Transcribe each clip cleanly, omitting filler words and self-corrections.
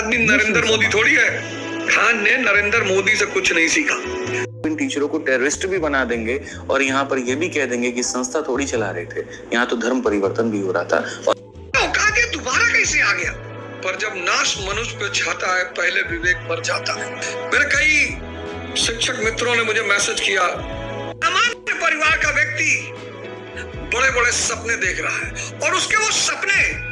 आदमी नरेंद्र मोदी थोड़ी है। खान ने नरेंद्र मोदी से कुछ नहीं सीखा। इन टीचरों को टेररिस्ट भी बना देंगे और यहाँ पर ये भी कह देंगे कि संस्था थोड़ी चला रहे थे, यहाँ तो धर्म परिवर्तन भी हो रहा था। औकात ये दोबारा कैसे आ गया? पर जब नाश मनुष्य पे छाता है, पहले विवेक मर जाता है। मेरे कई शिक्षक मित्रों ने मुझे मैसेज किया, सामान्य परिवार का व्यक्ति बड़े बड़े सपने देख रहा है और उसके वो सपने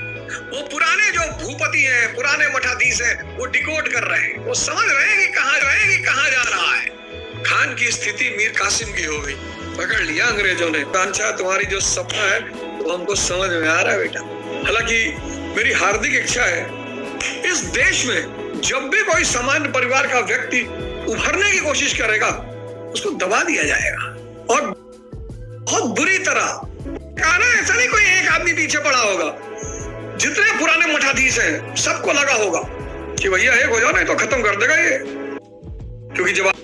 वो पुराने जो भूपति हैं, पुराने मठाधीश हैं, वो डिकोड कर रहे हैं। वो समझ रहे हैं कि कहाँ जा रहा है। खान की स्थिति मीर कासिम की हो गई। पकड़ लिया अंग्रेजों ने। कांचा, तुम्हारी जो सपना है वो हमको समझ में आ रहा है बेटा। हालांकि मेरी हार्दिक इच्छा है इस देश में जब भी कोई सामान्य परिवार का व्यक्ति उभरने की कोशिश करेगा उसको दबा दिया जाएगा और बहुत बुरी तरह। कहना ऐसा नहीं कोई एक आदमी पीछे पड़ा होगा। जितने पुराने मठाधीश हैं सबको लगा होगा कि भैया एक हो जाओ, नहीं तो खत्म कर देगा ये। क्योंकि जब आप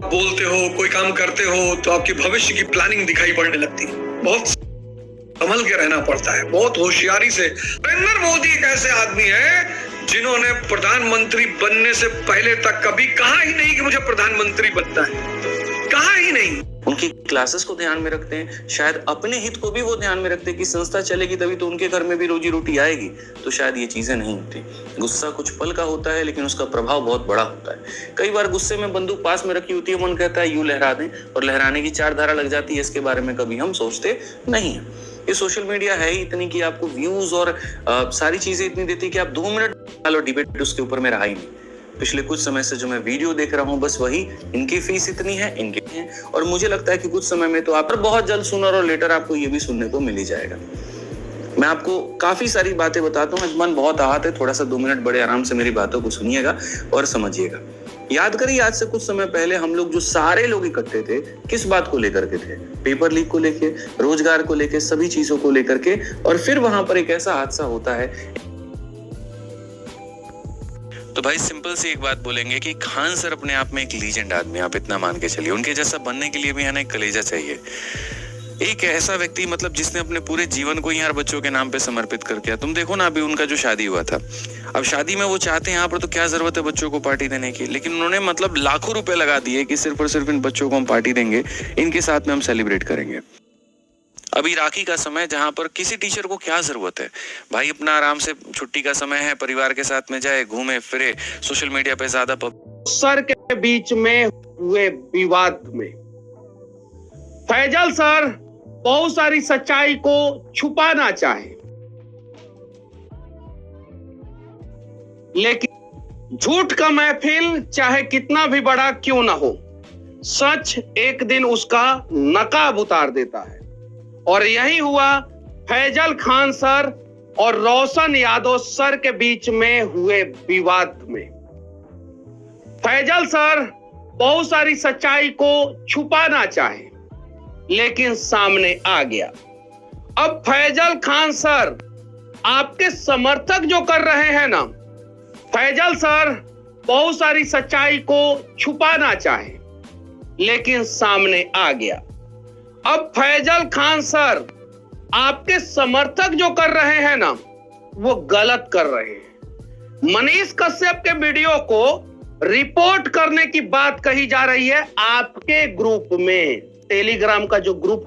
बोलते हो, कोई काम करते हो, तो आपकी भविष्य की प्लानिंग दिखाई पड़ने लगती है। बहुत संभल के रहना पड़ता है, बहुत होशियारी से। नरेंद्र मोदी एक ऐसे आदमी है जिन्होंने प्रधानमंत्री बनने से पहले तक कभी कहा ही नहीं कि मुझे प्रधानमंत्री बनना है, कहा ही नहीं। उनकी क्लासेस को ध्यान में रखते हैं, शायद अपने हित को भी वो ध्यान में रखते हैं कि संस्था चलेगी तभी तो उनके घर में भी रोजी रोटी आएगी। तो शायद ये चीजें नहीं होती। गुस्सा कुछ पल का होता है लेकिन उसका प्रभाव बहुत बड़ा होता है। कई बार गुस्से में बंदूक पास में रखी होती है, मन कहता है यूं लहरा दें और लहराने की 4 धारा लग जाती है। इसके बारे में कभी हम सोचते नहीं है। ये सोशल मीडिया है ही इतनी कि आपको व्यूज और सारी चीजें इतनी देती है कि आप 2 मिनट डालो डिबेट, उसके ऊपर में रहा ही नहीं। पिछले कुछ समय से जो मैं वीडियो देख रहा हूँ बस वही, इनकी फीस इतनी है, इनके हैं, और मुझे लगता है कि कुछ समय में तो आप बहुत जल्द सूनर और लेटर आपको ये भी सुनने को मिल ही जाएगा। मैं आपको काफी सारी बातें बताता हूँ। आज मन बहुत आहत है, थोड़ा सा 2 मिनट बड़े आराम से मेरी बातों को सुनिएगा और समझिएगा। याद करिए आज से कुछ समय पहले हम लोग जो सारे लोग इकट्ठे थे किस बात को लेकर के थे? पेपर लीक को लेके, रोजगार को लेके, सभी चीजों को लेकर के। और फिर वहां पर एक ऐसा हादसा होता है। तो भाई सिंपल सी एक बात बोलेंगे कि खान सर अपने आप में एक लीजेंड आदमी, आप इतना मान के चलिए। उनके जैसा बनने के लिए भी है ना एक कलेजा चाहिए। एक ऐसा व्यक्ति मतलब जिसने अपने पूरे जीवन को यहाँ बच्चों के नाम पे समर्पित कर दिया। तुम देखो ना अभी उनका जो शादी हुआ था, अब शादी में वो चाहते हैं यहाँ पर तो क्या जरूरत है बच्चों को पार्टी देने की, लेकिन उन्होंने मतलब लाखों रुपए लगा दिए कि सिर्फ और सिर्फ इन बच्चों को हम पार्टी देंगे, इनके साथ में हम सेलिब्रेट करेंगे। अभी राखी का समय, जहां पर किसी टीचर को क्या जरूरत है भाई, अपना आराम से छुट्टी का समय है, परिवार के साथ में जाए, घूमे फिरे, सोशल मीडिया पे ज्यादा सर के बीच में हुए विवाद में फैजल सर बहुत सारी सच्चाई को छुपाना चाहे, लेकिन झूठ का महफिल चाहे कितना भी बड़ा क्यों ना हो, सच एक दिन उसका नकाब उतार देता है। और यही हुआ फैजल खान सर और रोशन यादव सर के बीच में हुए विवाद में। फैजल सर बहुत सारी सच्चाई को छुपाना चाहे लेकिन सामने आ गया। अब फैजल खान सर आपके समर्थक जो कर रहे हैं ना, फैजल सर बहुत सारी सच्चाई को छुपाना चाहे लेकिन सामने आ गया। अब फैजल खान सर आपके समर्थक जो कर रहे हैं ना, वो गलत कर रहे हैं। मनीष कश्यप के वीडियो को रिपोर्ट करने की बात कही जा रही है आपके ग्रुप में, टेलीग्राम का जो ग्रुप